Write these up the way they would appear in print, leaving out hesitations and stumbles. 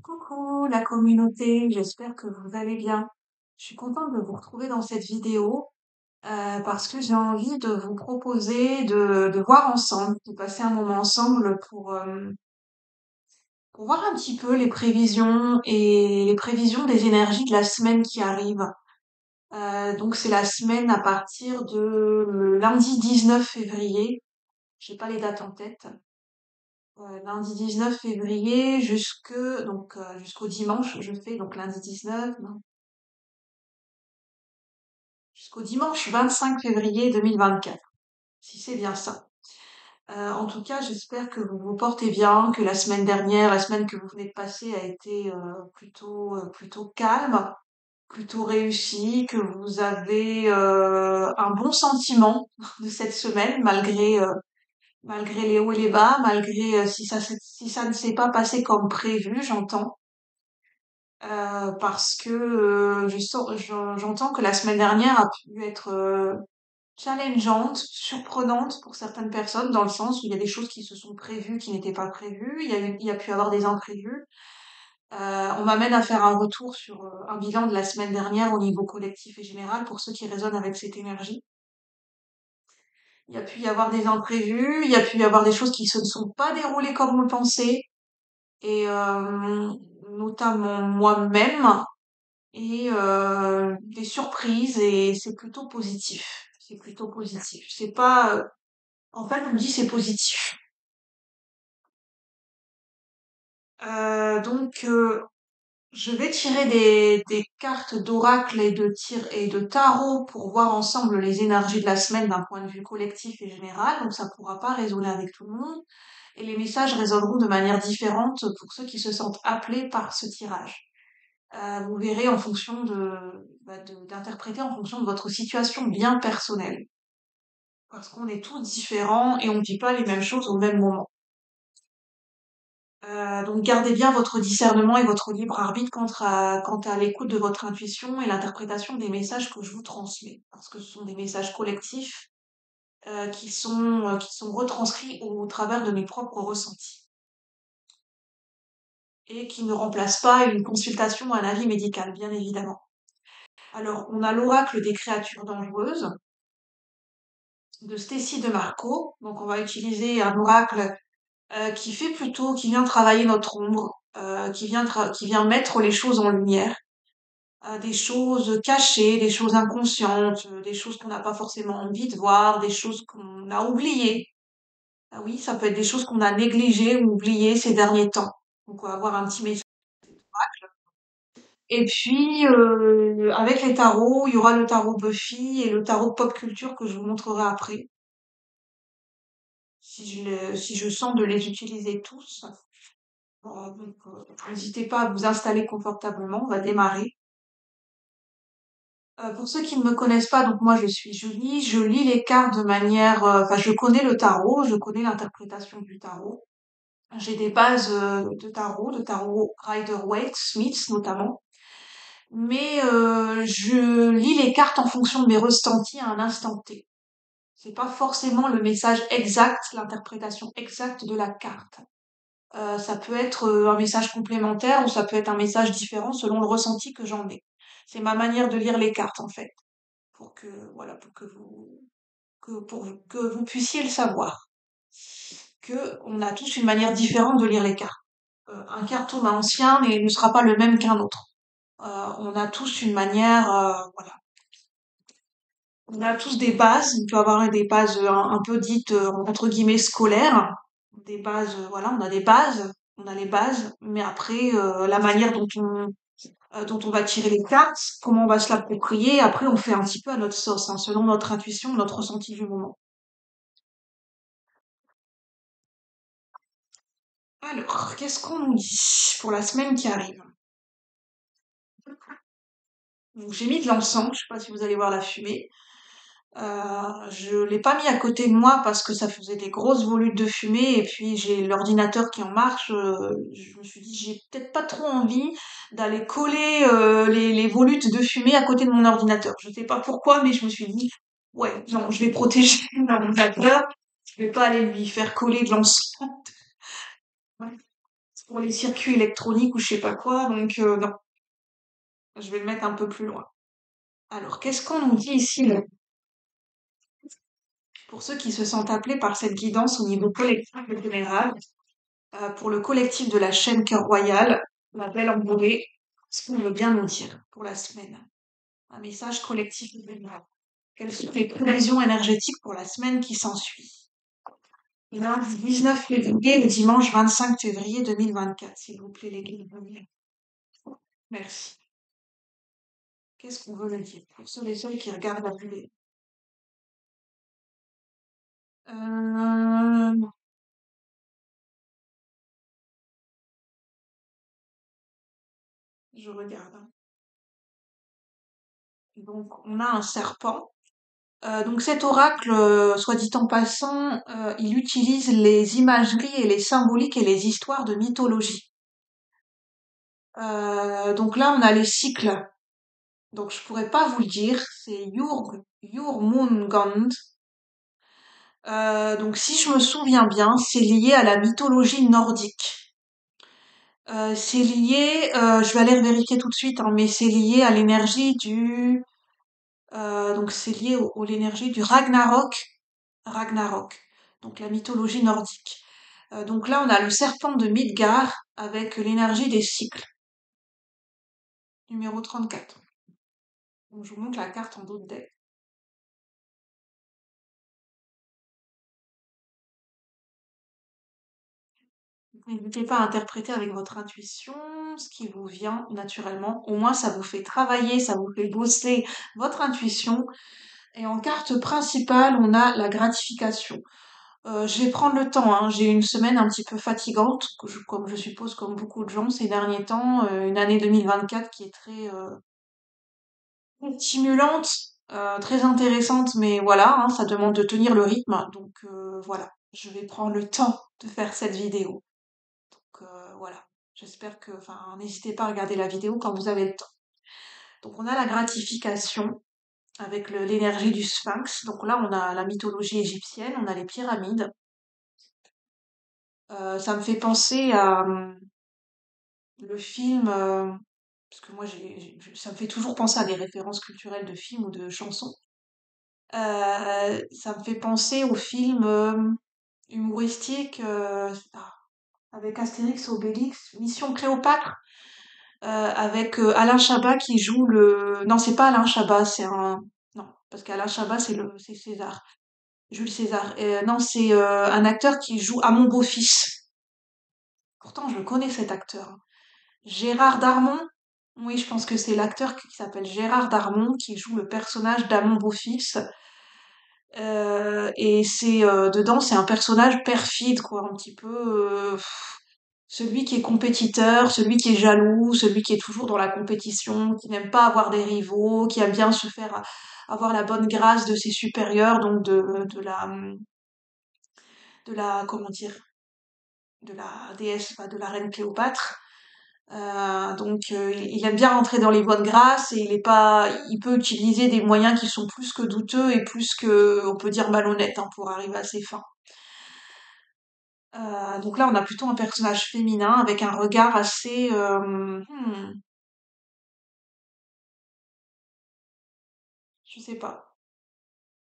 Coucou la communauté, j'espère que vous allez bien. Je suis contente de vous retrouver dans cette vidéo parce que j'ai envie de vous proposer de voir ensemble, de passer un moment ensemble pour voir un petit peu les prévisions et les prévisions des énergies de la semaine qui arrive. Donc c'est la semaine à partir de le lundi 19 février, j'ai pas les dates en tête. Lundi 19 février jusqu'au dimanche, je fais donc lundi 19, jusqu'au dimanche 25 février 2024, si c'est bien ça. En tout cas, j'espère que vous vous portez bien, que la semaine dernière, la semaine que vous venez de passer a été plutôt calme, plutôt réussie, que vous avez un bon sentiment de cette semaine, malgré les hauts et les bas, malgré si ça ne s'est pas passé comme prévu, j'entends. Parce que j'entends que la semaine dernière a pu être challengeante, surprenante pour certaines personnes, dans le sens où il y a des choses qui se sont prévues qui n'étaient pas prévues, il y a pu avoir des imprévus. On m'amène à faire un retour sur un bilan de la semaine dernière au niveau collectif et général pour ceux qui résonnent avec cette énergie. Il y a pu y avoir des imprévus, il y a pu y avoir des choses qui se ne sont pas déroulées comme on le pensait, et notamment moi-même, et des surprises, et c'est plutôt positif. C'est plutôt positif. C'est pas, en fait, on me dit c'est positif. Donc, je vais tirer des cartes d'oracle et de tarot pour voir ensemble les énergies de la semaine d'un point de vue collectif et général. Donc, ça pourra pas résonner avec tout le monde. Et les messages résonneront de manière différente pour ceux qui se sentent appelés par ce tirage. Vous verrez en fonction d'interpréter en fonction de votre situation bien personnelle. Parce qu'on est tous différents et on ne vit pas les mêmes choses au même moment. Donc gardez bien votre discernement et votre libre arbitre quant à l'écoute de votre intuition et l'interprétation des messages que je vous transmets. Parce que ce sont des messages collectifs qui sont retranscrits au travers de mes propres ressentis. Et qui ne remplacent pas une consultation ou un avis médical, bien évidemment. Alors, on a l'oracle des créatures dangereuses de Stécie de Marco. Donc, on va utiliser un oracle qui vient travailler notre ombre, qui vient mettre les choses en lumière, des choses cachées, des choses inconscientes, des choses qu'on n'a pas forcément envie de voir, des choses qu'on a oubliées. Ah oui, ça peut être des choses qu'on a négligées ou oubliées ces derniers temps. Donc, on va avoir un petit message. Et puis, avec les tarots, il y aura le tarot Buffy et le tarot pop culture que je vous montrerai après, si je sens de les utiliser tous. N'hésitez pas à vous installer confortablement, on va démarrer. Pour ceux qui ne me connaissent pas, donc moi je suis Julie, je lis les cartes de manière, enfin je connais le tarot, je connais l'interprétation du tarot. J'ai des bases de tarot Rider-Waite-Smith notamment, mais je lis les cartes en fonction de mes ressentis à un instant T. C'est pas forcément le message exact, l'interprétation exacte de la carte. Ça peut être un message complémentaire ou ça peut être un message différent selon le ressenti que j'en ai. C'est ma manière de lire les cartes en fait, pour que voilà, pour que vous puissiez le savoir, que on a tous une manière différente de lire les cartes. Un cartome ancien ne sera pas le même qu'un autre. On a tous une manière, voilà. On a tous des bases. On peut avoir des bases un peu dites entre guillemets scolaires, des bases, voilà, on a des bases, on a les bases, mais après la manière dont on va tirer les cartes, comment on va se l'approprier, après on fait un petit peu à notre sauce, hein, selon notre intuition, notre ressenti du moment. Alors, qu'est-ce qu'on nous dit pour la semaine qui arrive? Donc, j'ai mis de l'encens, je sais pas si vous allez voir la fumée. Je l'ai pas mis à côté de moi parce que ça faisait des grosses volutes de fumée et puis j'ai l'ordinateur qui en marche. Je me suis dit j'ai peut-être pas trop envie d'aller coller les volutes de fumée à côté de mon ordinateur. Je sais pas pourquoi, mais je me suis dit ouais non, je vais protéger l'ordinateur. Je vais pas aller lui faire coller de l'encens. pour les circuits électroniques ou je sais pas quoi, donc non, je vais le mettre un peu plus loin. Alors, qu'est-ce qu'on nous dit ici, là, pour ceux qui se sentent appelés par cette guidance au niveau collectif et général, pour le collectif de la chaîne Cœur Royal, la belle envolée, ce qu'on veut bien nous dire pour la semaine? Un message collectif et général. Quelles sont les prévisions énergétiques pour la semaine qui s'ensuit? Lundi 19 février et dimanche 25 février 2024, s'il vous plaît, les guides. Merci. Qu'est-ce qu'on veut me dire? Pour ceux et celles qui regardent la vidéo. Euh, je regarde, hein. Donc, on a un serpent. Donc, cet oracle, soit dit en passant, il utilise les imageries et les symboliques et les histoires de mythologie. Donc là, on a les cycles. Donc, je pourrais pas vous le dire. C'est Jormungand. Donc, si je me souviens bien, c'est lié à la mythologie nordique. C'est lié, je vais aller vérifier tout de suite, hein, mais c'est lié à l'énergie donc c'est lié au l'énergie du Ragnarok. Ragnarok. Donc la mythologie nordique. Donc là, on a le serpent de Midgard avec l'énergie des cycles, numéro 34. Donc je vous montre la carte en dos de deck. N'hésitez pas à interpréter avec votre intuition ce qui vous vient naturellement. Au moins, ça vous fait travailler, ça vous fait bosser votre intuition. Et en carte principale, on a la gratification. Je vais prendre le temps, hein. J'ai eu une semaine un petit peu fatigante, comme je suppose comme beaucoup de gens ces derniers temps. Une année 2024 qui est très stimulante, très intéressante, mais voilà, hein, ça demande de tenir le rythme. Donc voilà, je vais prendre le temps de faire cette vidéo. Donc voilà, j'espère que, enfin, n'hésitez pas à regarder la vidéo quand vous avez le temps. Donc on a la gratification avec l'énergie du sphinx. Donc là, on a la mythologie égyptienne, on a les pyramides. Ça me fait penser à le film, parce que moi, ça me fait toujours penser à des références culturelles de films ou de chansons. Ça me fait penser au film humoristique avec Astérix, Obélix, Mission Cléopâtre, avec Alain Chabat qui joue le. Non, c'est pas Alain Chabat, c'est un. Non, parce qu'Alain Chabat, c'est César. Jules César. Non, c'est un acteur qui joue à mon beau-fils. Pourtant, je le connais cet acteur. Gérard Darmon. Oui, je pense que c'est l'acteur qui s'appelle Gérard Darmon qui joue le personnage d'Amon Beau-Fils. Et c'est dedans, c'est un personnage perfide, quoi, un petit peu celui qui est compétiteur, celui qui est jaloux, celui qui est toujours dans la compétition, qui n'aime pas avoir des rivaux, qui aime bien se faire avoir la bonne grâce de ses supérieurs, donc de la comment dire, de la déesse, pas de la reine Cléopâtre. Donc il aime bien rentrer dans les voies de grâce et il peut utiliser des moyens qui sont plus que douteux et plus que, on peut dire malhonnêtes, hein, pour arriver à ses fins. Donc là, on a plutôt un personnage féminin avec un regard assez, je sais pas.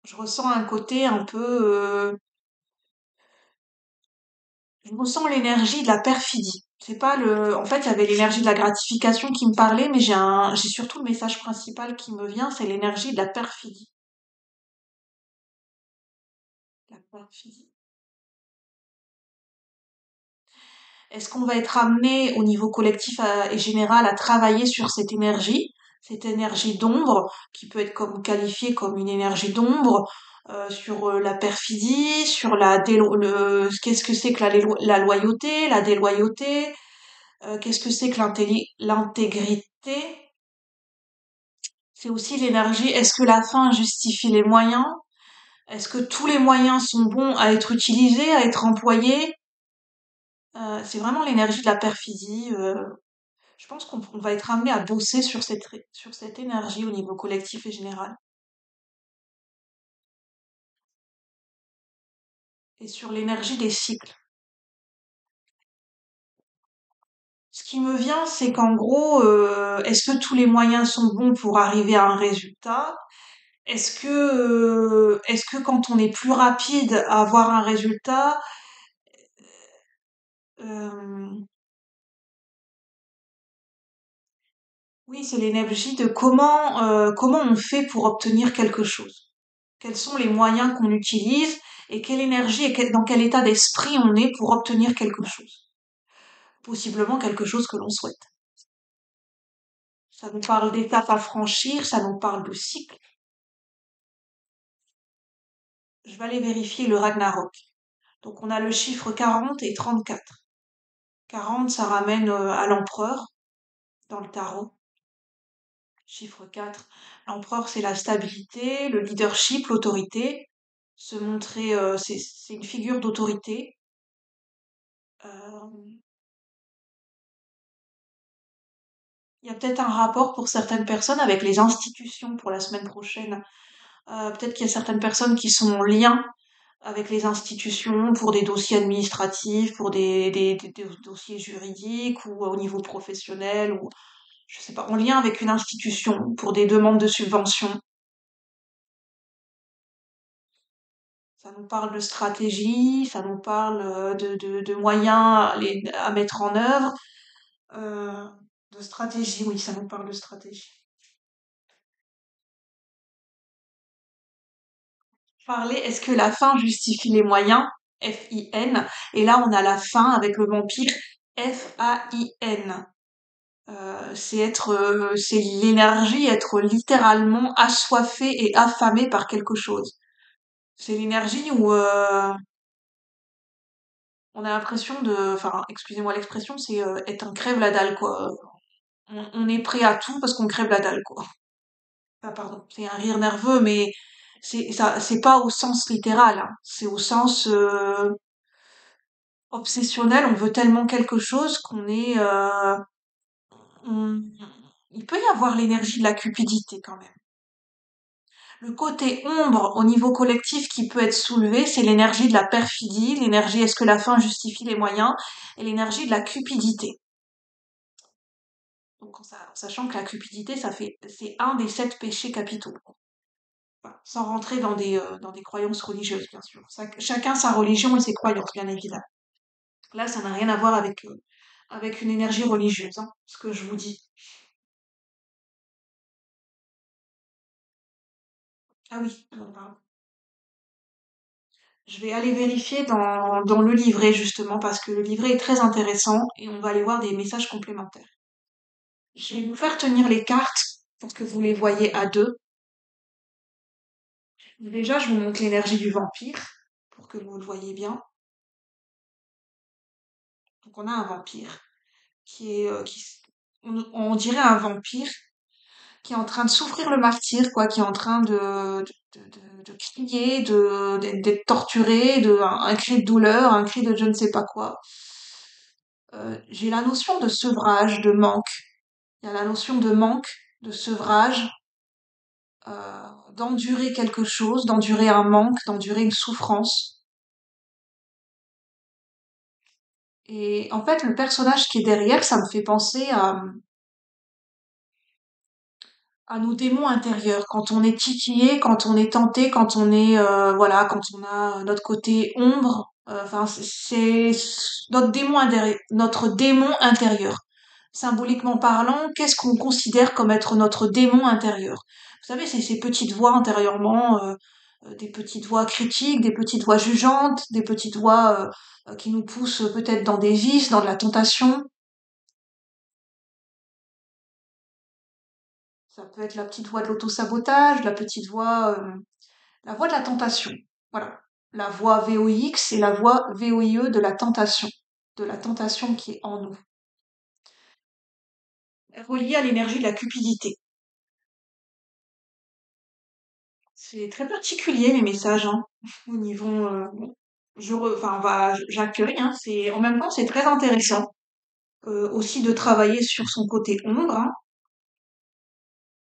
Je ressens un côté un peu, je ressens l'énergie de la perfidie. C'est pas le, en fait, il y avait l'énergie de la gratification qui me parlait, mais j'ai surtout le message principal qui me vient, c'est l'énergie de la perfidie. La perfidie. Est-ce qu'on va être amené au niveau collectif et général à travailler sur cette énergie d'ombre, qui peut être comme qualifiée comme une énergie d'ombre, sur la perfidie, sur qu'est-ce que c'est que la loyauté, la déloyauté, qu'est-ce que c'est que l'intégrité? C'est aussi l'énergie, est-ce que la fin justifie les moyens? Est-ce que tous les moyens sont bons à être utilisés, à être employés? C'est vraiment l'énergie de la perfidie. Je pense qu'on va être amené à bosser sur cette énergie au niveau collectif et général. Et sur l'énergie des cycles. Ce qui me vient, c'est qu'en gros, est-ce que tous les moyens sont bons pour arriver à un résultat? Est-ce que quand on est plus rapide à avoir un résultat, euh, oui, c'est l'énergie de comment on fait pour obtenir quelque chose. Quels sont les moyens qu'on utilise et quelle énergie et dans quel état d'esprit on est pour obtenir quelque chose. Possiblement quelque chose que l'on souhaite. Ça nous parle d'étapes à franchir, ça nous parle de cycles. Je vais aller vérifier le Ragnarok. Donc on a le chiffre 40 et 34. 40, ça ramène à l'empereur dans le tarot. Chiffre 4, l'empereur, c'est la stabilité, le leadership, l'autorité. Se montrer, c'est une figure d'autorité. Euh, Il y a peut-être un rapport pour certaines personnes avec les institutions pour la semaine prochaine. Peut-être qu'il y a certaines personnes qui sont en lien avec les institutions pour des dossiers administratifs, pour des dossiers juridiques ou au niveau professionnel ou je sais pas, en lien avec une institution pour des demandes de subventions. Ça nous parle de stratégie, ça nous parle de moyens à mettre en œuvre, euh, de stratégie, oui, ça nous parle de stratégie. Parler, est-ce que la fin justifie les moyens? F-I-N. Et là, on a la fin avec le vampire F-A-I-N. C'est l'énergie, être littéralement assoiffé et affamé par quelque chose. C'est l'énergie où on a l'impression enfin, excusez-moi l'expression, c'est être un crève la dalle quoi. On est prêt à tout parce qu'on crève la dalle quoi. Ah, pardon, c'est un rire nerveux, mais c'est pas au sens littéral, hein. C'est au sens obsessionnel. On veut tellement quelque chose qu'on est, on- il peut y avoir l'énergie de la cupidité quand même. Le côté ombre au niveau collectif qui peut être soulevé, c'est l'énergie de la perfidie, l'énergie est-ce que la fin justifie les moyens, et l'énergie de la cupidité. Donc en sachant que la cupidité, c'est un des 7 péchés capitaux. Voilà. Sans rentrer dans des croyances religieuses, bien sûr. Chacun sa religion et ses croyances, bien évidemment. Là, ça n'a rien à voir avec une énergie religieuse, hein, ce que je vous dis. Ah oui, pardon. Je vais aller vérifier dans le livret, justement, parce que le livret est très intéressant et on va aller voir des messages complémentaires. Je vais vous faire tenir les cartes pour que vous les voyez à deux. Déjà, je vous montre l'énergie du vampire pour que vous le voyez bien. Donc, on a un vampire qui est, on dirait un vampire qui est en train de souffrir le martyre, quoi, qui est en train de crier, d'être torturé, un cri de douleur, un cri de je ne sais pas quoi. J'ai la notion de sevrage, de manque. Il y a la notion de manque, de sevrage, d'endurer quelque chose, d'endurer un manque, d'endurer une souffrance. Et en fait, le personnage qui est derrière, ça me fait penser à nos démons intérieurs. Quand on est titillé, quand on est tenté, quand on est, voilà, quand on a notre côté ombre, enfin, c'est notre démon intérieur. Symboliquement parlant, qu'est-ce qu'on considère comme être notre démon intérieur? Vous savez, c'est ces petites voix intérieurement, des petites voix critiques, des petites voix jugeantes, des petites voix qui nous poussent peut-être dans des vices, dans de la tentation. Ça peut être la petite voix de l'autosabotage, la voix de la tentation. Voilà. La voix VOX et la voix VOIE de la tentation qui est en nous, reliée à l'énergie de la cupidité. C'est très particulier les messages, hein, au niveau. Bon, enfin, j'accueille. Hein, en même temps, c'est très intéressant aussi de travailler sur son côté ombre. Hein.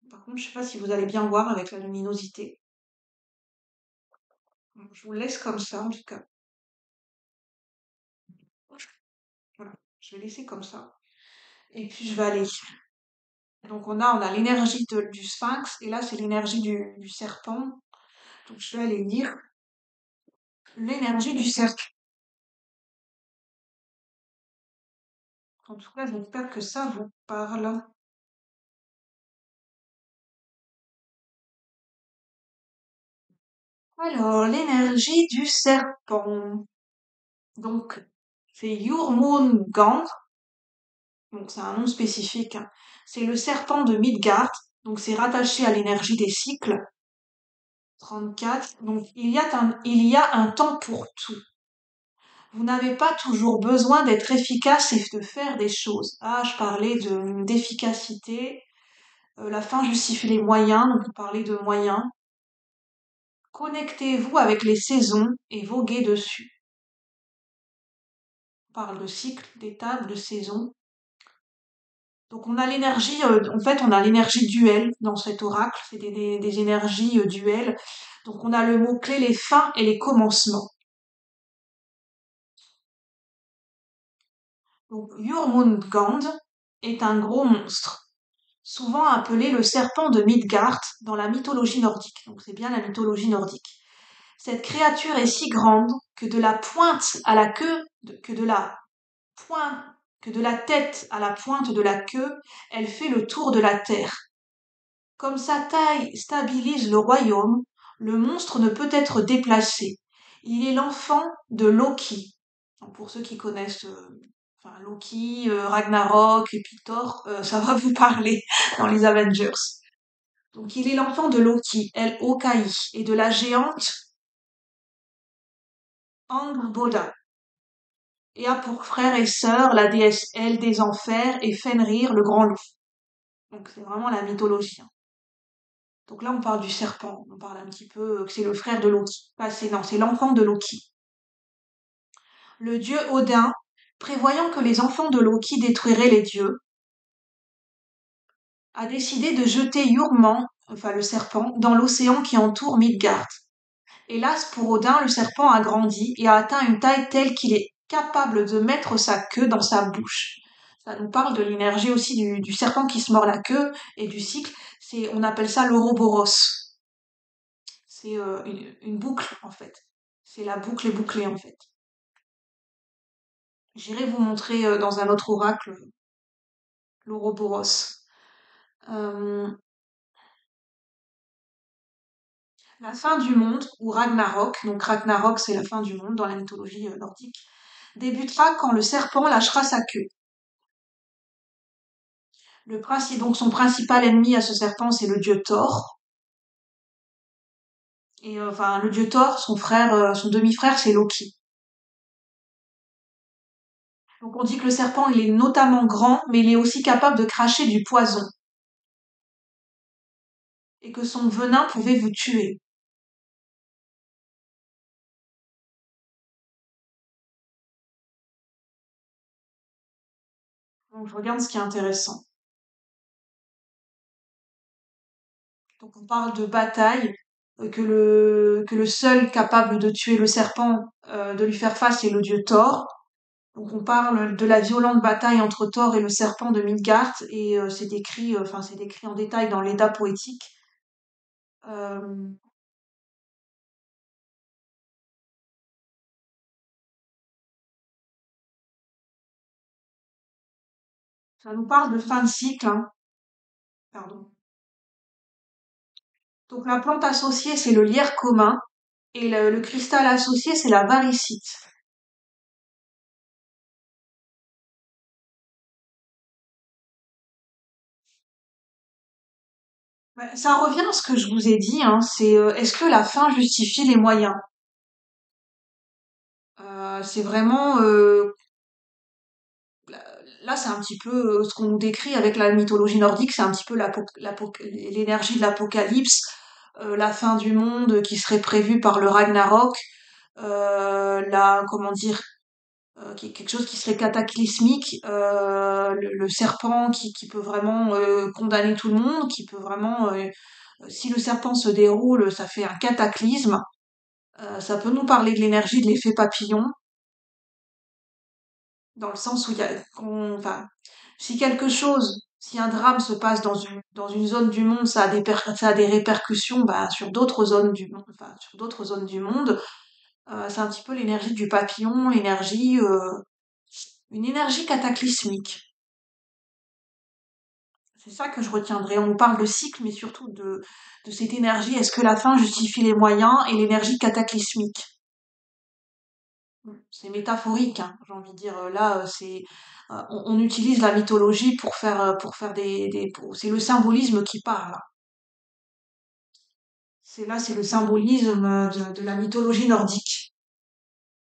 Par contre, je sais pas si vous allez bien voir avec la luminosité. Je vous laisse comme ça, en tout cas. Voilà, je vais laisser comme ça. Et puis je vais aller. Donc on a l'énergie du sphinx et là c'est l'énergie du serpent. Donc je vais aller lire l'énergie du serpent. En tout cas, j'espère que ça vous parle. Alors, l'énergie du serpent. Donc, c'est Jormungand. Donc, c'est un nom spécifique, hein. C'est le serpent de Midgard. Donc, c'est rattaché à l'énergie des cycles. 34. Donc, il y a un temps pour tout. Vous n'avez pas toujours besoin d'être efficace et de faire des choses. Ah, je parlais d'efficacité. La fin justifie les moyens, donc on parlait de moyens. Connectez-vous avec les saisons et voguez dessus. On parle de cycle, d'étapes, de saisons. Donc on a l'énergie, en fait on a l'énergie duel dans cet oracle, c'est des énergies duel. Donc on a le mot-clé les fins et les commencements. Donc Jormungand est un gros monstre, souvent appelé le serpent de Midgard dans la mythologie nordique. Donc c'est bien la mythologie nordique. Cette créature est si grande que de la pointe à la queue, point, que de la tête à la pointe de la queue, elle fait le tour de la terre. Comme sa taille stabilise le royaume, le monstre ne peut être déplacé. Il est l'enfant de Loki. Donc, pour ceux qui connaissent enfin, Loki, Ragnarok et puis Thor, ça va vous parler dans les Avengers. Donc il est l'enfant de Loki, L-O-K-I, et de la géante Angrboda, et a pour frère et sœur la déesse Elle des enfers et Fenrir le grand loup. Donc c'est vraiment la mythologie, hein. Donc là on parle du serpent, on parle un petit peu que c'est le frère de Loki. Enfin, non, c'est l'enfant de Loki. Le dieu Odin, prévoyant que les enfants de Loki détruiraient les dieux, a décidé de jeter Jurman, enfin le serpent, dans l'océan qui entoure Midgard. Hélas pour Odin, le serpent a grandi et a atteint une taille telle qu'il est capable de mettre sa queue dans sa bouche. Ça nous parle de l'énergie aussi du serpent qui se mord la queue et du cycle. On appelle ça l'Ouroboros. C'est une boucle en fait. C'est la boucle est bouclée en fait. J'irai vous montrer dans un autre oracle l'Ouroboros. Euh, la fin du monde, ou Ragnarok, donc Ragnarok c'est la fin du monde dans la mythologie nordique, débutera quand le serpent lâchera sa queue. Donc son principal ennemi à ce serpent, c'est le dieu Thor. Et enfin, le dieu Thor, son frère, son demi-frère, c'est Loki. Donc on dit que le serpent, il est notamment grand, mais il est aussi capable de cracher du poison. Et que son venin pouvait vous tuer. Donc je regarde ce qui est intéressant. Donc on parle de bataille, que le seul capable de tuer le serpent, de lui faire face, c'est le dieu Thor. Donc on parle de la violente bataille entre Thor et le serpent de Midgard et c'est décrit en détail dans l'Edda poétique. Euh, Ça nous parle de fin de cycle, hein. Pardon. Donc la plante associée, c'est le lierre commun et le cristal associé, c'est la varicite. Ouais, ça revient à ce que je vous ai dit, hein, c'est est-ce que la fin justifie les moyens? C'est vraiment là, c'est un petit peu ce qu'on nous décrit avec la mythologie nordique, c'est un petit peu l'énergie de l'apocalypse, la fin du monde qui serait prévue par le Ragnarok, comment dire, quelque chose qui serait cataclysmique, le serpent qui peut vraiment condamner tout le monde, qui peut vraiment, si le serpent se déroule, ça fait un cataclysme. Ça peut nous parler de l'énergie de l'effet papillon, dans le sens où il y a, enfin, Si un drame se passe dans une zone du monde, ça a des répercussions bah, sur d'autres zones du monde, enfin, sur d'autres zones du monde. C'est un petit peu l'énergie du papillon, une énergie cataclysmique. C'est ça que je retiendrai. On nous parle de cycle, mais surtout de cette énergie. Est-ce que la fin justifie les moyens et l'énergie cataclysmique? C'est métaphorique, hein, j'ai envie de dire. Là, on utilise la mythologie pour faire c'est le symbolisme qui parle. C'est le symbolisme de la mythologie nordique.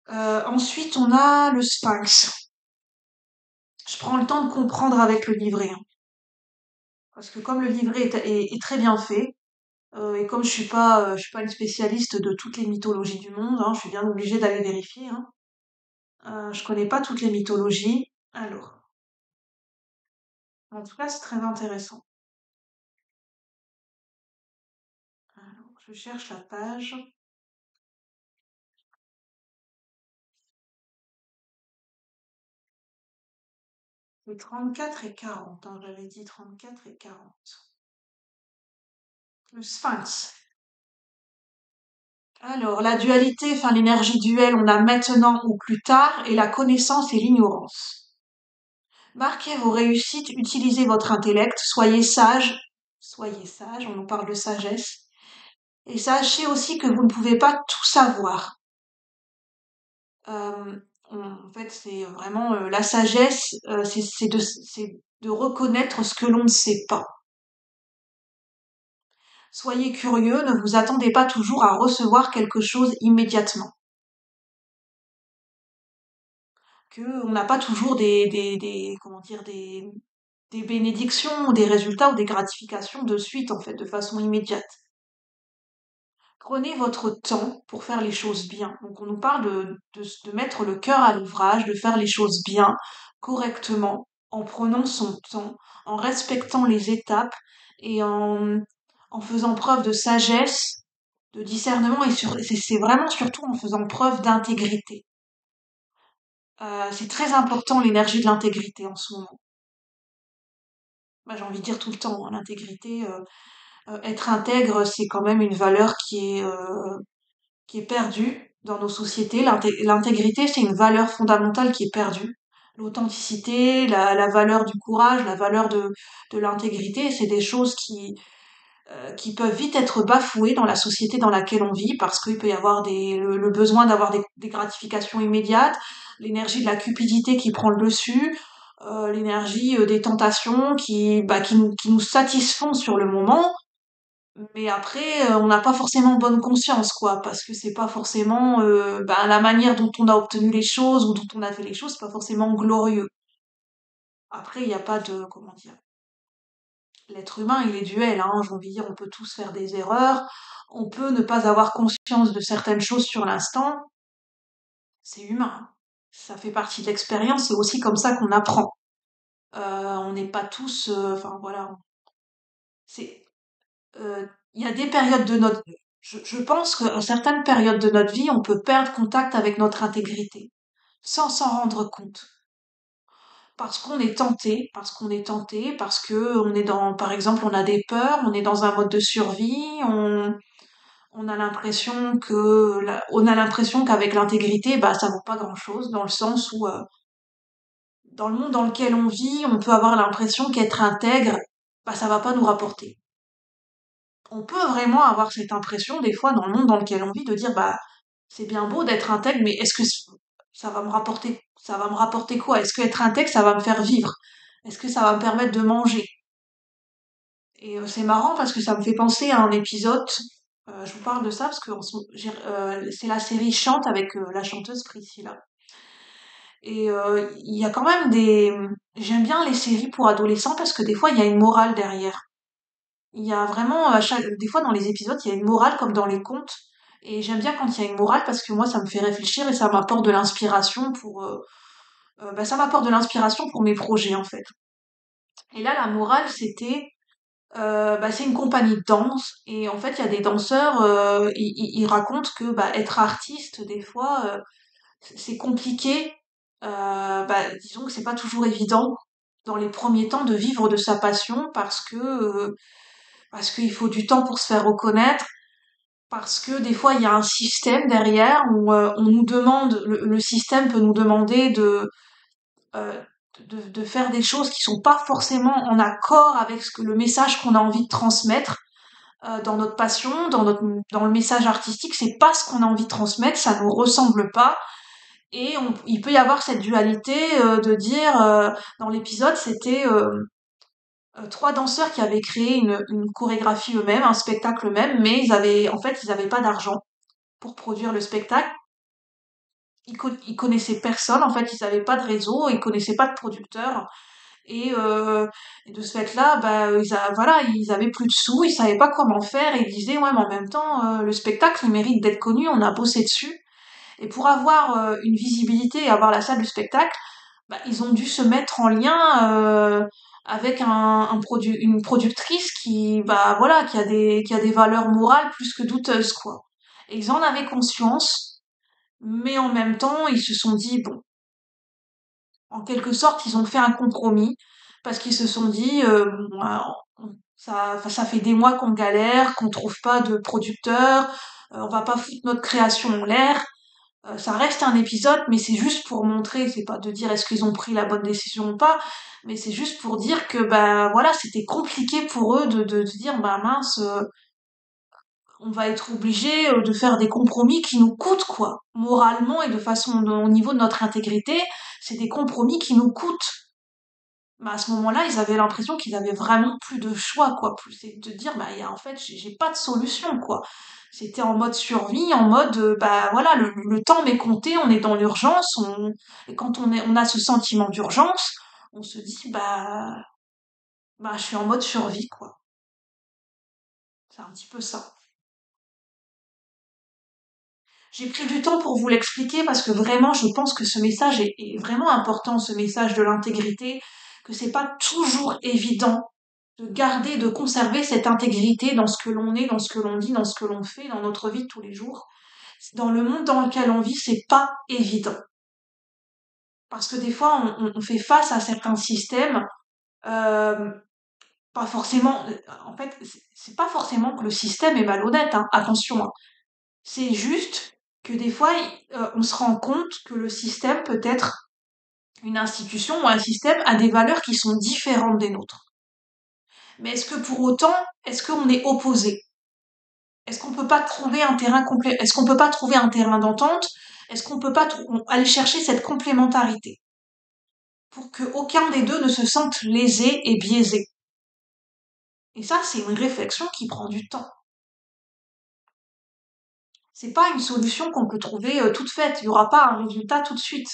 Ensuite, on a le Sphinx. Je prends le temps de comprendre avec le livret, hein, parce que comme le livret est très bien fait, et comme je suis pas une spécialiste de toutes les mythologies du monde, hein, je suis bien obligée d'aller vérifier. Hein. Je connais pas toutes les mythologies. Alors, en tout cas, c'est très intéressant. Alors, je cherche la page. C'est 34 et 40, hein, j'avais dit 34 et 40. Le Sphinx. Alors, la dualité, enfin l'énergie duelle, on a maintenant ou plus tard, et la connaissance et l'ignorance. Marquez vos réussites, utilisez votre intellect, soyez sage, on nous parle de sagesse, et sachez aussi que vous ne pouvez pas tout savoir. Euh, En fait, c'est vraiment la sagesse, c'est de reconnaître ce que l'on ne sait pas. Soyez curieux, ne vous attendez pas toujours à recevoir quelque chose immédiatement. Que on n'a pas toujours comment dire, des bénédictions, des résultats ou des gratifications de suite, en fait, de façon immédiate. Prenez votre temps pour faire les choses bien. Donc on nous parle de mettre le cœur à l'ouvrage, de faire les choses bien, correctement, en prenant son temps, en respectant les étapes et en faisant preuve de sagesse, de discernement et c'est vraiment surtout en faisant preuve d'intégrité. C'est très important l'énergie de l'intégrité en ce moment. Moi, j'ai envie de dire tout le temps, hein, l'intégrité, être intègre, c'est quand même une valeur qui est perdue dans nos sociétés. L'intégrité, c'est une valeur fondamentale qui est perdue. L'authenticité, la valeur du courage, la valeur de l'intégrité, c'est des choses qui peuvent vite être bafouées dans la société dans laquelle on vit parce qu'il peut y avoir le besoin d'avoir des gratifications immédiates, l'énergie de la cupidité qui prend le dessus, l'énergie des tentations qui nous satisfont sur le moment, mais après, on n'a pas forcément bonne conscience, quoi, parce que c'est pas forcément la manière dont on a obtenu les choses ou dont on a fait les choses, c'est pas forcément glorieux. Après, il n'y a pas de, comment dire, l'être humain, il est duel, hein, j'ai envie de dire, on peut tous faire des erreurs, on peut ne pas avoir conscience de certaines choses sur l'instant, c'est humain. Ça fait partie de l'expérience, c'est aussi comme ça qu'on apprend. On n'est pas tous, enfin voilà, c'est, il y a des périodes de notre, je pense qu'à certaines périodes de notre vie, on peut perdre contact avec notre intégrité, sans s'en rendre compte. Parce que on est par exemple, on a des peurs, on est dans un mode de survie, on a l'impression on a l'impression qu'avec l'intégrité, bah, ça vaut pas grand-chose, dans le sens où, dans le monde dans lequel on vit, on peut avoir l'impression qu'être intègre, bah, ça va pas nous rapporter. On peut vraiment avoir cette impression, des fois, dans le monde dans lequel on vit, de dire, bah, c'est bien beau d'être intègre, mais est-ce que ça va me rapporter quoi? Est-ce que être intègre, ça va me faire vivre? Est-ce que ça va me permettre de manger? Et c'est marrant parce que ça me fait penser à un épisode. Je vous parle de ça parce que c'est la série Chante avec la chanteuse Priscilla. Et il y a quand même J'aime bien les séries pour adolescents parce que des fois il y a une morale derrière. Il y a vraiment des fois dans les épisodes il y a une morale comme dans les contes. Et j'aime bien quand il y a une morale parce que moi ça me fait réfléchir et ça m'apporte de l'inspiration ça m'apporte de l'inspiration pour mes projets en fait. Et là la morale c'était c'est une compagnie de danse et en fait il y a des danseurs, ils racontent que être artiste des fois c'est compliqué, disons que c'est pas toujours évident dans les premiers temps, de vivre de sa passion parce qu'il faut du temps pour se faire reconnaître, parce que des fois il y a un système derrière où on nous demande, le système peut nous demander euh, de faire des choses qui sont pas forcément en accord avec le message qu'on a envie de transmettre dans notre passion, dans le message artistique. C'est pas ce qu'on a envie de transmettre, ça nous ressemble pas. Et il peut y avoir cette dualité de dire, dans l'épisode, c'était trois danseurs qui avaient créé une chorégraphie eux-mêmes, un spectacle eux-mêmes, mais ils avaient pas d'argent pour produire le spectacle. Ils connaissaient personne, en fait, ils avaient pas de réseau, ils connaissaient pas de producteur. Et de ce fait-là, bah, voilà, ils avaient plus de sous, ils savaient pas comment faire, et ils disaient, ouais, mais en même temps, le spectacle, il mérite d'être connu, on a bossé dessus. Et pour avoir une visibilité et avoir la salle du spectacle, bah, ils ont dû se mettre en lien avec une productrice qui, bah voilà, qui a des valeurs morales plus que douteuses, quoi. Et ils en avaient conscience, mais en même temps, ils se sont dit, bon, en quelque sorte, ils ont fait un compromis parce qu'ils se sont dit, bon, ça fait des mois qu'on galère, qu'on trouve pas de producteur, on va pas foutre notre création en l'air. Ça reste un épisode, mais c'est juste pour montrer, c'est pas de dire est-ce qu'ils ont pris la bonne décision ou pas, mais c'est juste pour dire que bah voilà, c'était compliqué pour eux de dire bah mince, on va être obligé de faire des compromis qui nous coûtent quoi, moralement et de façon au niveau de notre intégrité, c'est des compromis qui nous coûtent. Bah à ce moment-là, ils avaient l'impression qu'ils avaient vraiment plus de choix quoi, plus c'est de dire bah en fait j'ai pas de solution quoi. C'était en mode survie, en mode bah voilà le temps m'est compté, on est dans l'urgence, et quand on a ce sentiment d'urgence, on se dit bah je suis en mode survie quoi. C'est un petit peu ça. J'ai pris du temps pour vous l'expliquer parce que vraiment je pense que ce message est vraiment important, ce message de l'intégrité, que c'est pas toujours évident de garder, de conserver cette intégrité dans ce que l'on est, dans ce que l'on dit, dans ce que l'on fait, dans notre vie de tous les jours. Dans le monde dans lequel on vit, c'est pas évident. Parce que des fois, on fait face à certains systèmes, euh, pas forcément, en fait, c'est pas forcément que le système est malhonnête, hein, attention, hein. C'est juste que des fois, on se rend compte que le système peut être une institution ou un système a des valeurs qui sont différentes des nôtres. Mais est-ce que pour autant, est-ce qu'on est opposé? Est-ce qu'on peut pas trouver un terrain complet? Est-ce qu'on peut pas trouver un terrain d'entente? Est-ce qu'on peut pas aller chercher cette complémentarité pour que aucun des deux ne se sente lésé et biaisé? Et ça, c'est une réflexion qui prend du temps. C'est pas une solution qu'on peut trouver toute faite. Il y aura pas un résultat tout de suite.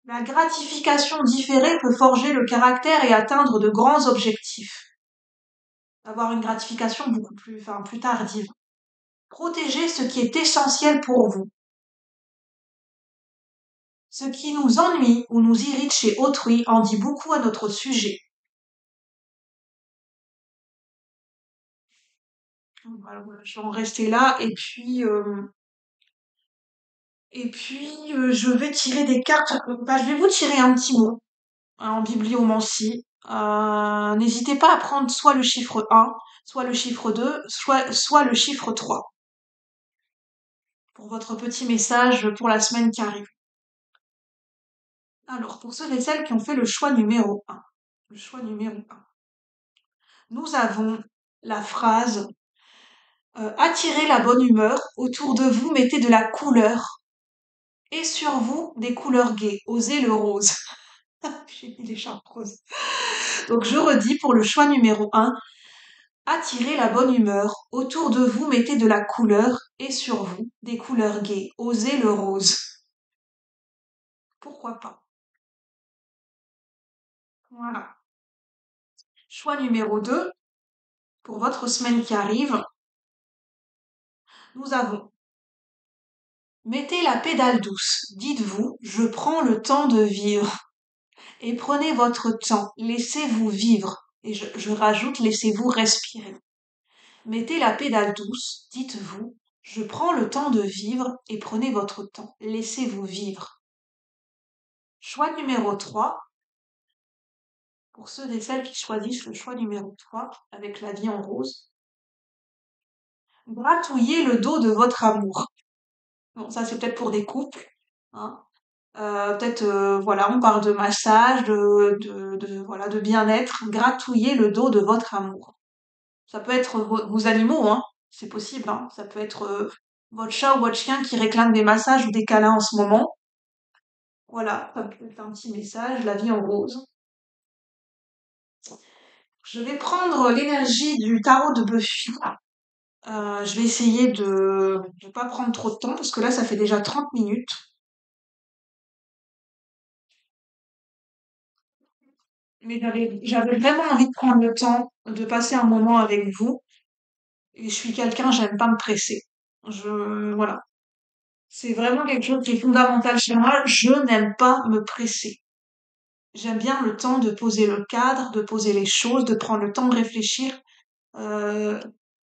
La gratification différée peut forger le caractère et atteindre de grands objectifs. Avoir une gratification beaucoup plus, enfin, plus tardive. Protéger ce qui est essentiel pour vous. Ce qui nous ennuie ou nous irrite chez autrui en dit beaucoup à notre sujet. Voilà, voilà, je vais en rester là je vais tirer des cartes. Bah, je vais vous tirer un petit mot hein, en bibliomancie. N'hésitez pas à prendre soit le chiffre 1, soit le chiffre 2, soit le chiffre 3 pour votre petit message pour la semaine qui arrive. Alors, pour ceux et celles qui ont fait le choix numéro 1, le choix numéro 1, nous avons la phrase attirez la bonne humeur, autour de vous mettez de la couleur, et sur vous des couleurs gaies, osez le rose. J'ai mis les charpes roses. Donc je redis pour le choix numéro 1, attirez la bonne humeur, autour de vous mettez de la couleur, et sur vous des couleurs gaies, osez le rose. Pourquoi pas? Voilà. Choix numéro 2, pour votre semaine qui arrive, nous avons mettez la pédale douce, dites-vous, je prends le temps de vivre. Et prenez votre temps, laissez-vous vivre. Et je rajoute, laissez-vous respirer. Mettez la pédale douce, dites-vous, je prends le temps de vivre et prenez votre temps. Laissez-vous vivre. Choix numéro 3. Pour ceux et celles qui choisissent le choix numéro 3 avec la vie en rose, gratouillez le dos de votre amour. Bon, ça c'est peut-être pour des couples, hein. Peut-être, voilà, on parle de massage, voilà, de bien-être. Gratouillez le dos de votre amour. Ça peut être vos animaux, hein. C'est possible, hein. Ça peut être votre chat ou votre chien qui réclame des massages ou des câlins en ce moment. Voilà, ça peut être un petit message, la vie en rose. Je vais prendre l'énergie du tarot de Buffy. Je vais essayer de pas prendre trop de temps parce que là, ça fait déjà 30 minutes. Mais j'avais vraiment envie de prendre le temps de passer un moment avec vous. Et je suis quelqu'un, j'aime pas me presser. Voilà. C'est vraiment quelque chose qui est fondamental chez moi. Je n'aime pas me presser. J'aime bien le temps de poser le cadre, de poser les choses, de prendre le temps de réfléchir. Euh,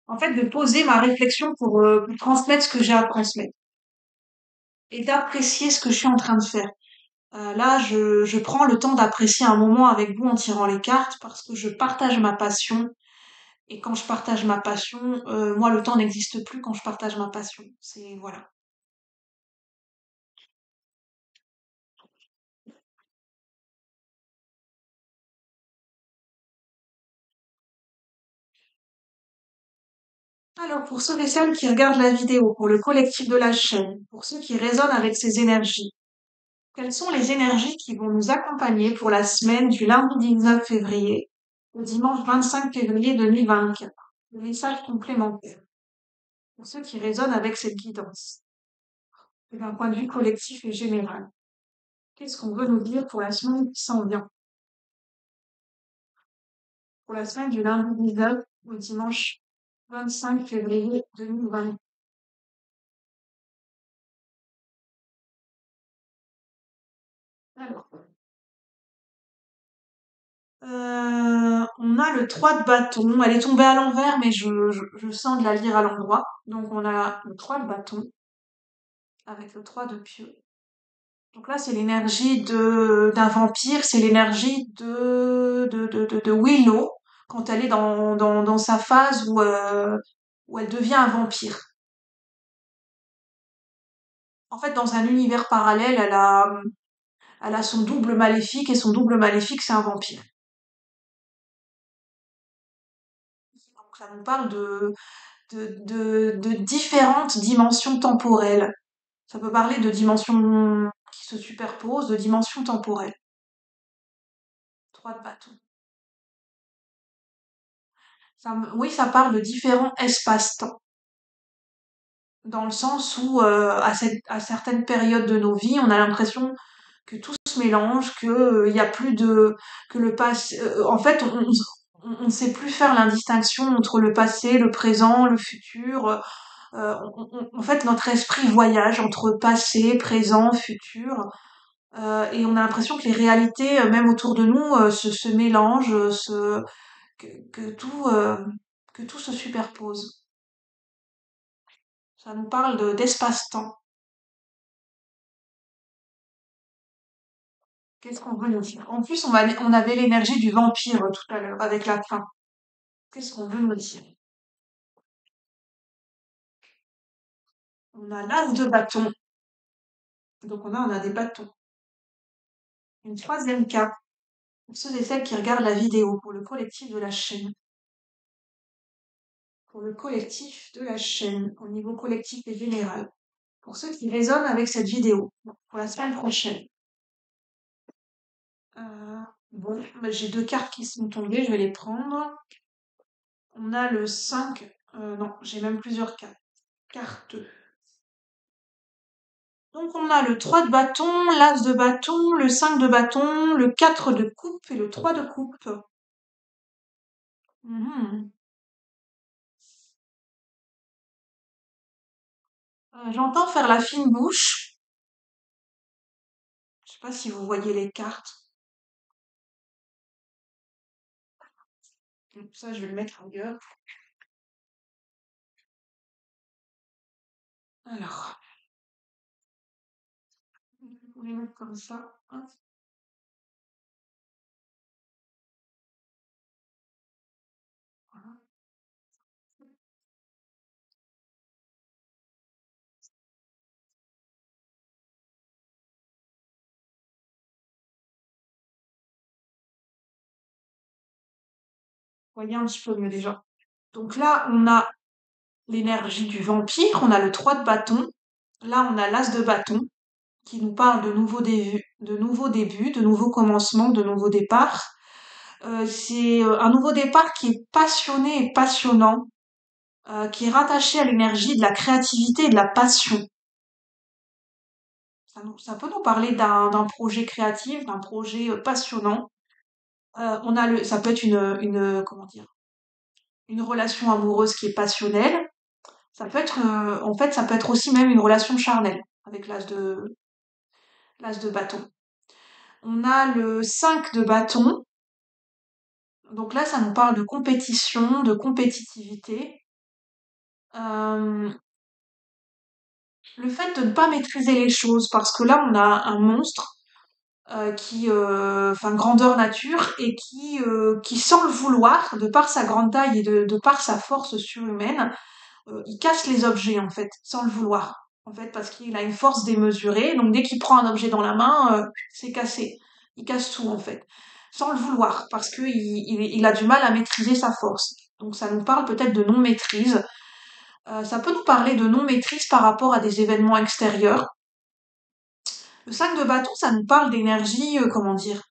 en fait, de poser ma réflexion pour transmettre ce que j'ai à transmettre et d'apprécier ce que je suis en train de faire. Là, je prends le temps d'apprécier un moment avec vous en tirant les cartes parce que je partage ma passion. Et quand je partage ma passion, moi, le temps n'existe plus quand je partage ma passion. C'est, voilà. Alors, pour ceux et celles qui regardent la vidéo, pour le collectif de la chaîne, pour ceux qui résonnent avec ces énergies, quelles sont les énergies qui vont nous accompagner pour la semaine du lundi 19 février au dimanche 25 février 2024? Le message complémentaire pour ceux qui résonnent avec cette guidance, et d'un point de vue collectif et général. Qu'est-ce qu'on veut nous dire pour la semaine qui s'en vient? Pour la semaine du lundi 19 au dimanche 25 février 2024. Alors, on a le 3 de bâton. Elle est tombée à l'envers, mais je sens de la lire à l'endroit. Donc on a le 3 de bâton avec le 3 de pieux. Donc là, c'est l'énergie d'un vampire, c'est l'énergie de Willow quand elle est dans sa phase où elle devient un vampire. En fait, dans un univers parallèle, elle a son double maléfique et son double maléfique, c'est un vampire. Donc ça nous parle de différentes dimensions temporelles. Ça peut parler de dimensions qui se superposent, de dimensions temporelles. 3 de bâton. Oui, ça parle de différents espaces-temps. Dans le sens où, à certaines périodes de nos vies, on a l'impression que tout se mélange, que il y a plus de, que le passé, en fait, on ne sait plus faire l'indistinction entre le passé, le présent, le futur. En fait, notre esprit voyage entre passé, présent, futur. Et on a l'impression que les réalités, même autour de nous, se mélangent, que, que tout, euh, que tout se superpose. Ça nous parle d'espace-temps. Qu'est-ce qu'on veut nous dire? En plus, on avait l'énergie du vampire tout à l'heure, avec la fin. Qu'est-ce qu'on veut nous dire? On a l'as de bâton. Donc on a des bâtons. Une troisième carte, pour ceux et celles qui regardent la vidéo, pour le collectif de la chaîne. Pour le collectif de la chaîne, au niveau collectif et général. Pour ceux qui résonnent avec cette vidéo, pour la semaine prochaine. Bon, bah, j'ai deux cartes qui sont tombées, je vais les prendre. On a le 5. Non, j'ai même plusieurs cartes. Carte. Donc on a le 3 de bâton, l'as de bâton, le 5 de bâton, le 4 de coupe et le 3 de coupe. Mhm. J'entends faire la fine bouche. Je sais pas si vous voyez les cartes. Donc ça, je vais le mettre ailleurs. Alors, on va les mettre comme ça. Hop, voilà. Voyez un petit peu mieux déjà. Donc là, on a l'énergie du vampire, on a le 3 de bâton. Là, on a l'as de bâton qui nous parle de nouveaux débuts, de nouveaux commencements, de nouveaux départs. C'est un nouveau départ qui est passionné et passionnant, qui est rattaché à l'énergie de la créativité et de la passion. Ça peut nous parler d'un projet créatif, d'un projet passionnant. Ça peut être comment dire, une relation amoureuse qui est passionnelle. Ça peut être, en fait, ça peut être aussi même une relation charnelle avec l'as de bâton. On a le 5 de bâton. Donc là, ça nous parle de compétition, de compétitivité. Euh, le fait de ne pas maîtriser les choses, parce que là, on a un monstre enfin grandeur nature, et qui sans le vouloir, de par sa grande taille et de par sa force surhumaine, il casse les objets en fait, sans le vouloir. En fait, parce qu'il a une force démesurée, donc dès qu'il prend un objet dans la main, c'est cassé. Il casse tout en fait, sans le vouloir, parce que il a du mal à maîtriser sa force. Donc ça nous parle peut-être de non-maîtrise. Ça peut nous parler de non-maîtrise par rapport à des événements extérieurs. Le 5 de bâton, ça nous parle d'énergie, comment dire,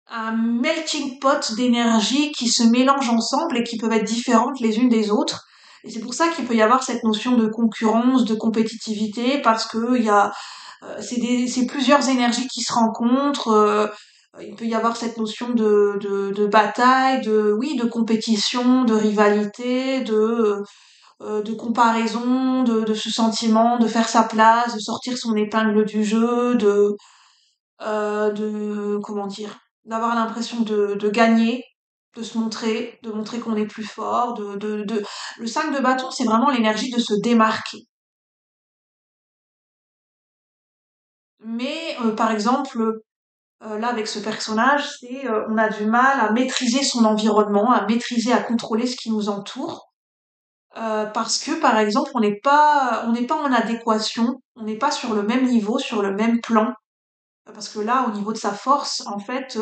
un melting pot d'énergie qui se mélangent ensemble et qui peuvent être différentes les unes des autres. Et c'est pour ça qu'il peut y avoir cette notion de concurrence, de compétitivité, parce que c'est plusieurs énergies qui se rencontrent. Il peut y avoir cette notion de bataille, oui, de compétition, de rivalité, de comparaison, de ce sentiment de faire sa place, de sortir son épingle du jeu, comment dire, d'avoir l'impression de gagner, de montrer qu'on est plus fort, le 5 de bâton, c'est vraiment l'énergie de se démarquer. Mais, par exemple, là, avec ce personnage, on a du mal à maîtriser son environnement, à maîtriser, à contrôler ce qui nous entoure, parce que, par exemple, on n'est pas en adéquation, on n'est pas sur le même niveau, sur le même plan, parce que là, au niveau de sa force, en fait,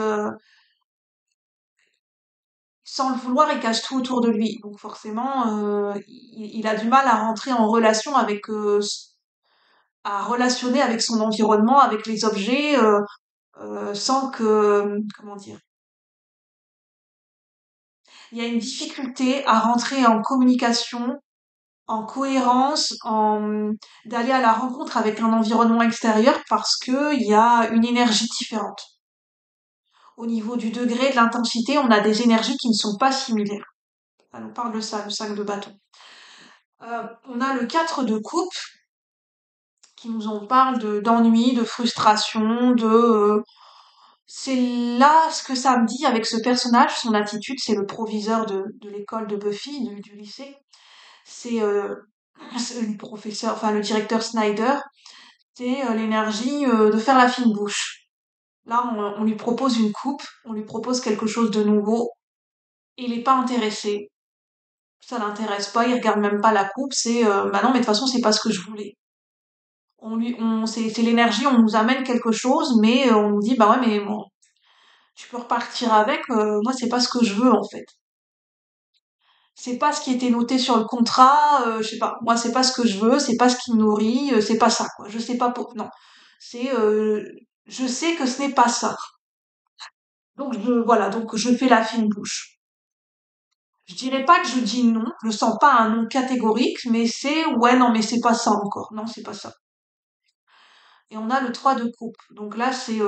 sans le vouloir, il cache tout autour de lui. Donc forcément, il a du mal à rentrer en relation avec, à relationner avec son environnement, avec les objets, sans que, comment dire, il y a une difficulté à rentrer en communication, en cohérence, d'aller à la rencontre avec un environnement extérieur parce que il y a une énergie différente. Au niveau du degré, de l'intensité, on a des énergies qui ne sont pas similaires. Ça nous parle de ça, le 5 de bâton. On a le 4 de coupe qui nous en parle d'ennui, de frustration, c'est là ce que ça me dit avec ce personnage, son attitude, c'est le proviseur de l'école de Buffy, du lycée. C'est c'est le professeur, enfin le directeur Snyder, c'est l'énergie de faire la fine bouche. Là, on lui propose une coupe, on lui propose quelque chose de nouveau, et il est pas intéressé. Ça l'intéresse pas, il regarde même pas la coupe, bah non, mais de toute façon, c'est pas ce que je voulais. C'est l'énergie, on nous amène quelque chose, mais on nous dit, bah ouais, mais bon, tu peux repartir avec, moi, c'est pas ce que je veux, en fait. C'est pas ce qui était noté sur le contrat, je sais pas, moi, c'est pas ce que je veux, c'est pas ce qui me nourrit, c'est pas ça, quoi. Je sais pas non. C'est, je sais que ce n'est pas ça. Donc, voilà, donc je fais la fine bouche. Je dirais pas que je dis non, je sens pas un non catégorique, mais ouais, non, mais c'est pas ça encore. Non, c'est pas ça. Et on a le 3 de coupe. Donc là, c'est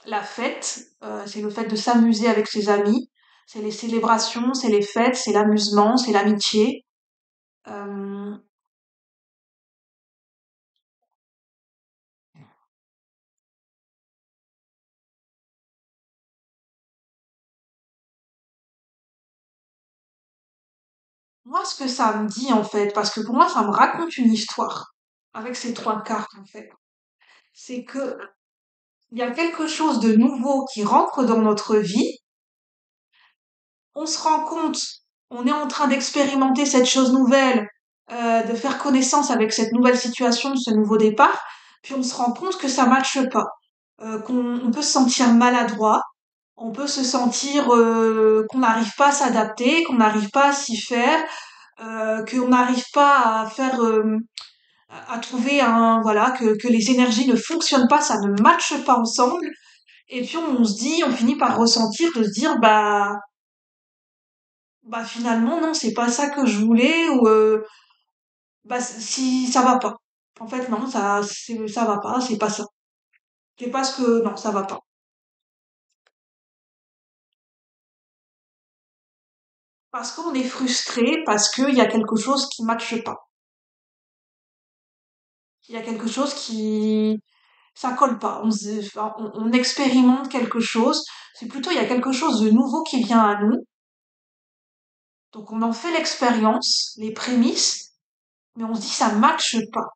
la fête, c'est le fait de s'amuser avec ses amis, c'est les célébrations, c'est les fêtes, c'est l'amusement, c'est l'amitié. Euh, Moi, ce que ça me dit, en fait, parce que pour moi, ça me raconte une histoire avec ces trois cartes, en fait, c'est que il y a quelque chose de nouveau qui rentre dans notre vie. On se rend compte, on est en train d'expérimenter cette chose nouvelle, de faire connaissance avec cette nouvelle situation, ce nouveau départ, puis on se rend compte que ça matche pas, qu'on on peut se sentir maladroit, on peut se sentir qu'on n'arrive pas à s'adapter, qu'on n'arrive pas à s'y faire, qu'on n'arrive pas à faire, à trouver un, voilà, que les énergies ne fonctionnent pas, ça ne matche pas ensemble. Et puis on se dit, on finit par ressentir, de se dire, bah finalement non, c'est pas ça que je voulais, ou bah si ça va pas. En fait non, ça va pas, c'est pas ça. C'est parce que non, ça va pas. Parce qu'on est frustré, parce qu'il y a quelque chose qui matche pas. Il y a quelque chose qui ça colle pas. Enfin, on expérimente quelque chose. C'est plutôt il y a quelque chose de nouveau qui vient à nous. Donc on en fait l'expérience, les prémices, mais on se dit ça matche pas.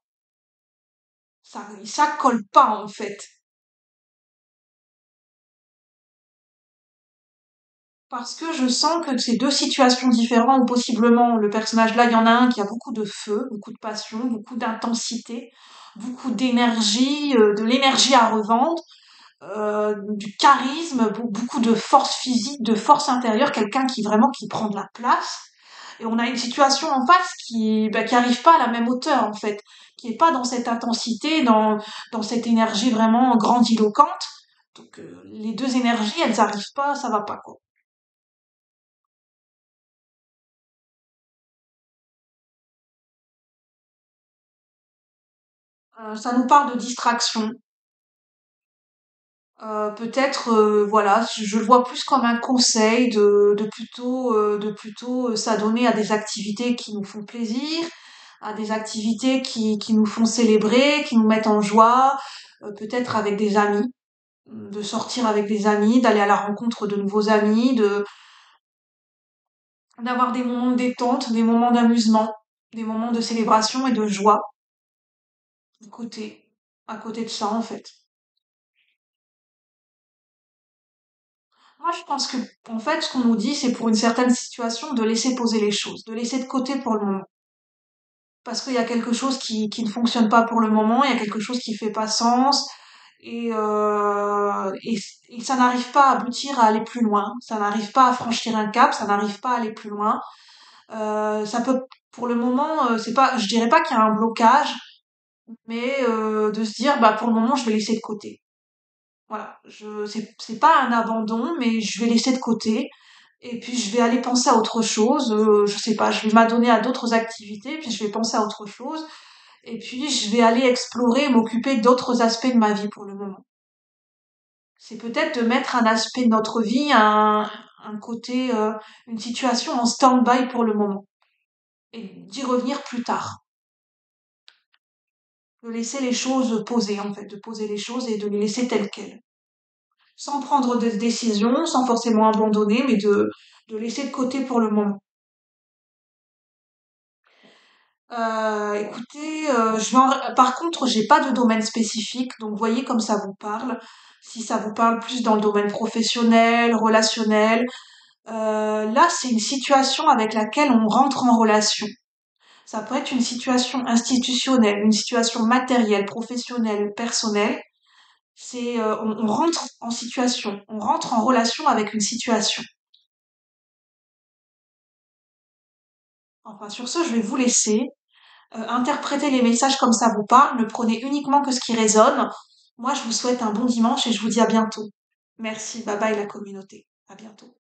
Ça colle pas en fait. Parce que je sens que c'est deux situations différentes, ou possiblement le personnage là, il y en a un qui a beaucoup de feu, beaucoup de passion, beaucoup d'intensité, beaucoup d'énergie, de l'énergie à revendre, du charisme, beaucoup de force physique, de force intérieure, quelqu'un qui vraiment qui prend de la place. Et on a une situation en face qui arrive pas à la même hauteur en fait, qui est pas dans cette intensité, dans cette énergie vraiment grandiloquente. Donc les deux énergies, elles arrivent pas, ça va pas quoi. Ça nous parle de distraction. Peut-être, voilà, je le vois plus comme un conseil de plutôt s'adonner à des activités qui nous font plaisir, à des activités qui nous font célébrer, qui nous mettent en joie, peut-être avec des amis, de sortir avec des amis, d'aller à la rencontre de nouveaux amis, d'avoir des moments de détente, des moments d'amusement, des moments de célébration et de joie côté, à côté de ça en fait. Moi, je pense que, en fait, ce qu'on nous dit, c'est pour une certaine situation de laisser poser les choses, de laisser de côté pour le moment. Parce qu'il y a quelque chose qui ne fonctionne pas pour le moment, il y a quelque chose qui fait pas sens, et ça n'arrive pas à aboutir à aller plus loin. Ça n'arrive pas à franchir un cap, ça n'arrive pas à aller plus loin. Ça peut, pour le moment, c'est pas, je dirais pas qu'il y a un blocage, mais de se dire, bah, pour le moment, je vais laisser de côté. Voilà, c'est pas un abandon, mais je vais laisser de côté. Et puis je vais aller penser à autre chose. Je sais pas, je vais m'adonner à d'autres activités, puis je vais penser à autre chose. Et puis je vais aller explorer, m'occuper d'autres aspects de ma vie pour le moment. C'est peut-être de mettre un aspect de notre vie, un côté, une situation en stand-by pour le moment. Et d'y revenir plus tard. De laisser les choses poser, en fait, de poser les choses et de les laisser telles quelles. Sans prendre de décision, sans forcément abandonner, mais de laisser de côté pour le moment. Écoutez, par contre, j'ai pas de domaine spécifique, donc voyez comme ça vous parle. Si ça vous parle plus dans le domaine professionnel, relationnel, là, c'est une situation avec laquelle on rentre en relation. Ça peut être une situation institutionnelle, une situation matérielle, professionnelle, personnelle. On rentre en situation, on rentre en relation avec une situation. Enfin, sur ce, je vais vous laisser. Interprétez les messages comme ça vous parle, ne prenez uniquement que ce qui résonne. Moi, je vous souhaite un bon dimanche et je vous dis à bientôt. Merci, bye bye la communauté. À bientôt.